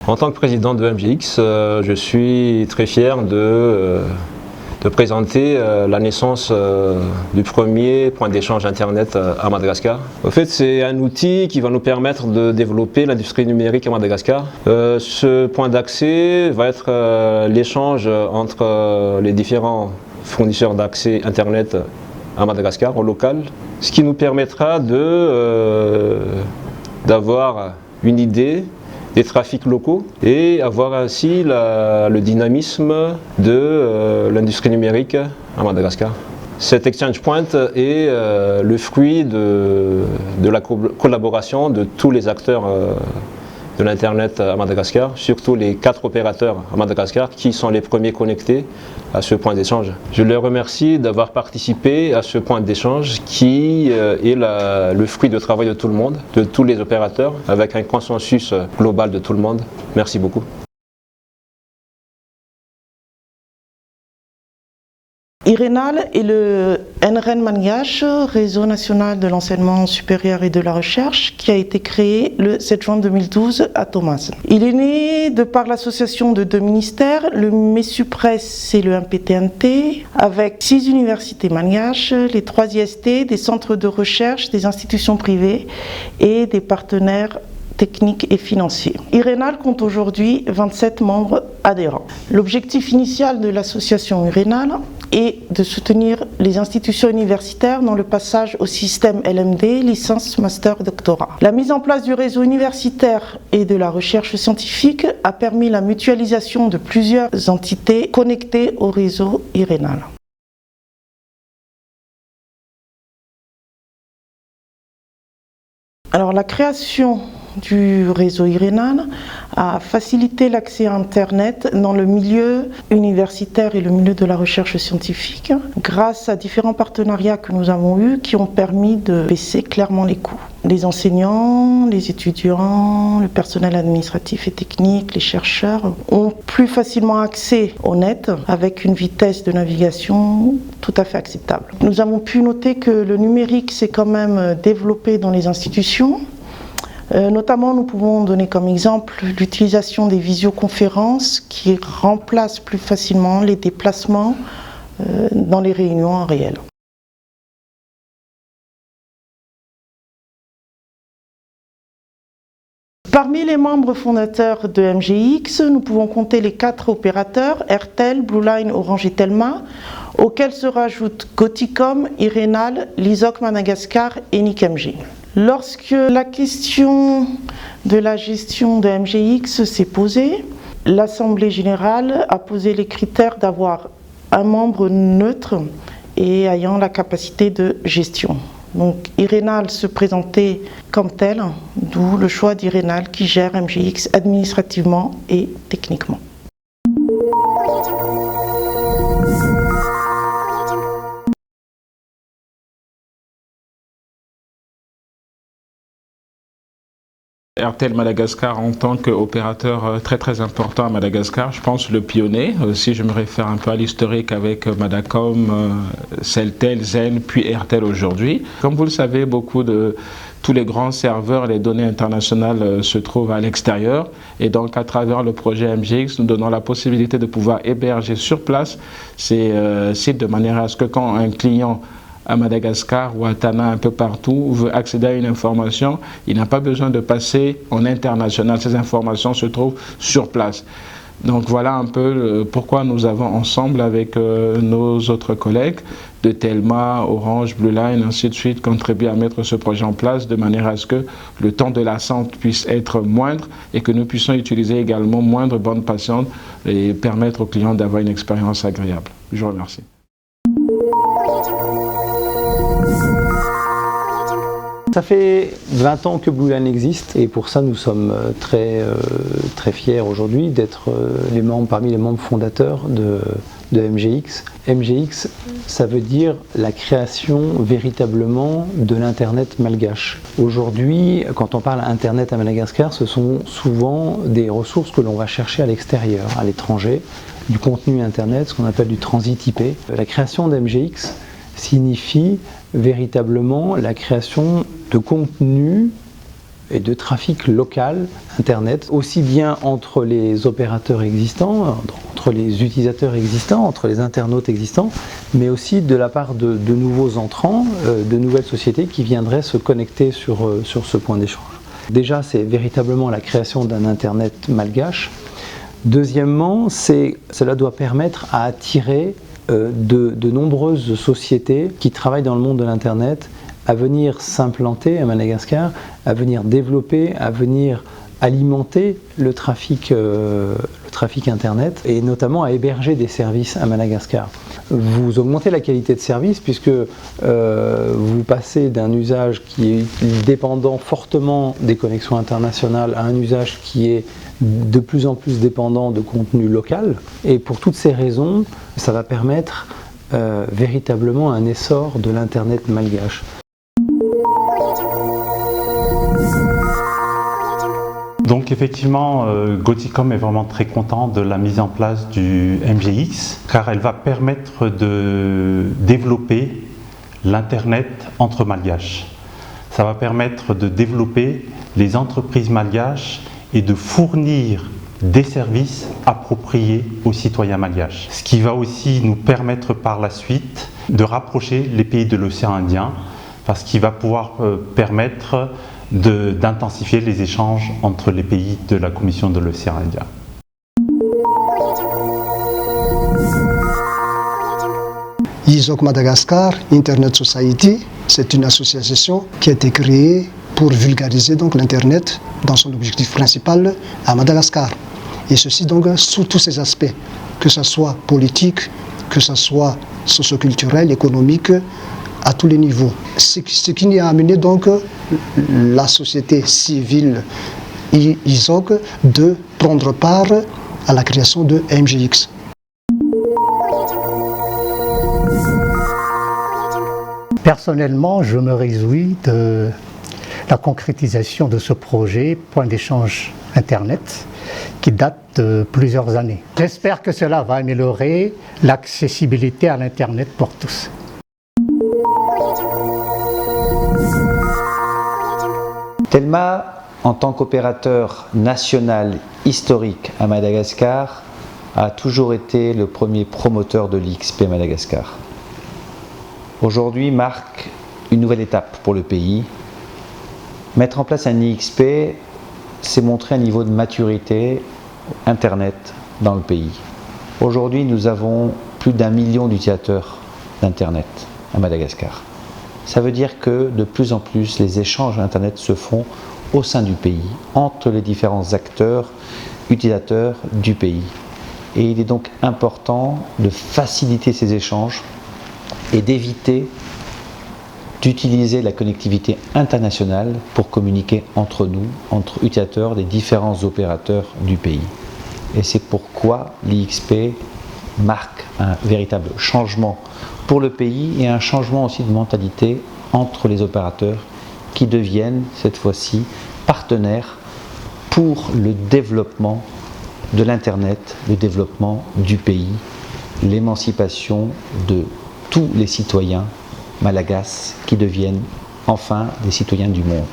En tant que président de MGX, je suis très fier de présenter la naissance du premier point d'échange Internet à Madagascar. En fait, c'est un outil qui va nous permettre de développer l'industrie numérique à Madagascar. Ce point d'accès va être l'échange entre les différents fournisseurs d'accès Internet à Madagascar, au local, ce qui nous permettra d'avoir une idée des trafics locaux et avoir ainsi le dynamisme de l'industrie numérique à Madagascar. Cet Exchange Point est le fruit de la collaboration de tous les acteurs de l'Internet à Madagascar, surtout les 4 opérateurs à Madagascar qui sont les premiers connectés à ce point d'échange. Je les remercie d'avoir participé à ce point d'échange qui est le fruit de travail de tout le monde, de tous les opérateurs, avec un consensus global de tout le monde. Merci beaucoup. IRENAL est le NRN Malgache, Réseau national de l'enseignement supérieur et de la recherche, qui a été créé le 7 juin 2012 à Thomas. Il est né de par l'association de 2 ministères, le MESUPRES et le MPTNT, avec 6 universités malgaches, les 3 IST, des centres de recherche, des institutions privées et des partenaires techniques et financiers. IRENAL compte aujourd'hui 27 membres adhérents. L'objectif initial de l'association IRENAL est de soutenir les institutions universitaires dans le passage au système LMD, licence, master, doctorat. La mise en place du réseau universitaire et de la recherche scientifique a permis la mutualisation de plusieurs entités connectées au réseau IRENAL. Alors la création du réseau IRENAL a facilité l'accès à Internet dans le milieu universitaire et le milieu de la recherche scientifique grâce à différents partenariats que nous avons eus qui ont permis de baisser clairement les coûts. Les enseignants, les étudiants, le personnel administratif et technique, les chercheurs ont plus facilement accès au net avec une vitesse de navigation tout à fait acceptable. Nous avons pu noter que le numérique s'est quand même développé dans les institutions. Notamment, nous pouvons donner comme exemple l'utilisation des visioconférences qui remplacent plus facilement les déplacements dans les réunions en réel. Parmi les membres fondateurs de MGX, nous pouvons compter les 4 opérateurs, Airtel, Blueline, Orange et Telma, auxquels se rajoutent Goticom, IRENAL, Lisoc Madagascar et NICMG. Lorsque la question de la gestion de MGX s'est posée, l'Assemblée générale a posé les critères d'avoir un membre neutre et ayant la capacité de gestion. Donc IRENAL se présentait comme tel, d'où le choix d'IRENAL qui gère MGX administrativement et techniquement. Airtel Madagascar en tant qu'opérateur très important à Madagascar, je pense le pionnier. Si je me réfère un peu à l'historique avec Madacom, Celtel, Zen, puis Airtel aujourd'hui. Comme vous le savez, tous les grands serveurs, les données internationales se trouvent à l'extérieur. Et donc, à travers le projet MGX, nous donnons la possibilité de pouvoir héberger sur place ces sites de manière à ce que quand un client à Madagascar ou à Tana, un peu partout, veut accéder à une information, il n'a pas besoin de passer en international. Ces informations se trouvent sur place. Donc voilà un peu pourquoi nous avons ensemble avec nos autres collègues de Telma, Orange, Blueline, ainsi de suite, contribué à mettre ce projet en place de manière à ce que le temps de l'attente puisse être moindre et que nous puissions utiliser également moindre bande passante et permettre aux clients d'avoir une expérience agréable. Je vous remercie. Ça fait 20 ans que Blueline existe et pour ça nous sommes très fiers aujourd'hui d'être parmi les membres fondateurs de MGX. MGX, ça veut dire la création véritablement de l'Internet malgache. Aujourd'hui, quand on parle Internet à Madagascar, ce sont souvent des ressources que l'on va chercher à l'extérieur, à l'étranger, du contenu Internet, ce qu'on appelle du transit IP. La création d'MGX signifie véritablement la création de contenu et de trafic local Internet, aussi bien entre les opérateurs existants, entre les utilisateurs existants, entre les internautes existants, mais aussi de la part de nouveaux entrants, de nouvelles sociétés qui viendraient se connecter sur ce point d'échange. Déjà, c'est véritablement la création d'un Internet malgache. Deuxièmement, cela doit permettre à attirer de nombreuses sociétés qui travaillent dans le monde de l'Internet à venir s'implanter à Madagascar, à venir développer, à venir alimenter le trafic Internet et notamment à héberger des services à Madagascar. Vous augmentez la qualité de service puisque vous passez d'un usage qui est dépendant fortement des connexions internationales à un usage qui est de plus en plus dépendant de contenu local. Et pour toutes ces raisons, ça va permettre véritablement un essor de l'Internet malgache. Donc effectivement, Goticom est vraiment très content de la mise en place du MGX car elle va permettre de développer l'Internet entre malgaches. Ça va permettre de développer les entreprises malgaches et de fournir des services appropriés aux citoyens malgaches. Ce qui va aussi nous permettre par la suite de rapprocher les pays de l'océan Indien parce qu'il va pouvoir permettre d'intensifier les échanges entre les pays de la Commission de l'océan Indien. ISOC Madagascar Internet Society, c'est une association qui a été créée pour vulgariser donc l'Internet dans son objectif principal à Madagascar. Et ceci donc sous tous ses aspects, que ce soit politique, que ce soit socioculturel, économique, à tous les niveaux. Ce qui a amené donc la société civile ISOC de prendre part à la création de MGX. Personnellement, je me réjouis de la concrétisation de ce projet Point d'échange Internet qui date de plusieurs années. J'espère que cela va améliorer l'accessibilité à l'Internet pour tous. Telma, en tant qu'opérateur national historique à Madagascar, a toujours été le premier promoteur de l'IXP à Madagascar. Aujourd'hui marque une nouvelle étape pour le pays. Mettre en place un IXP, c'est montrer un niveau de maturité Internet dans le pays. Aujourd'hui, nous avons plus d'1 million d'utilisateurs d'Internet à Madagascar. Ça veut dire que de plus en plus, les échanges Internet se font au sein du pays, entre les différents acteurs, utilisateurs du pays. Et il est donc important de faciliter ces échanges et d'éviter d'utiliser la connectivité internationale pour communiquer entre nous, entre utilisateurs des différents opérateurs du pays. Et c'est pourquoi l'IXP marque un véritable changement pour le pays et un changement aussi de mentalité entre les opérateurs qui deviennent cette fois-ci partenaires pour le développement de l'Internet, le développement du pays, l'émancipation de tous les citoyens malagasy qui deviennent enfin des citoyens du monde.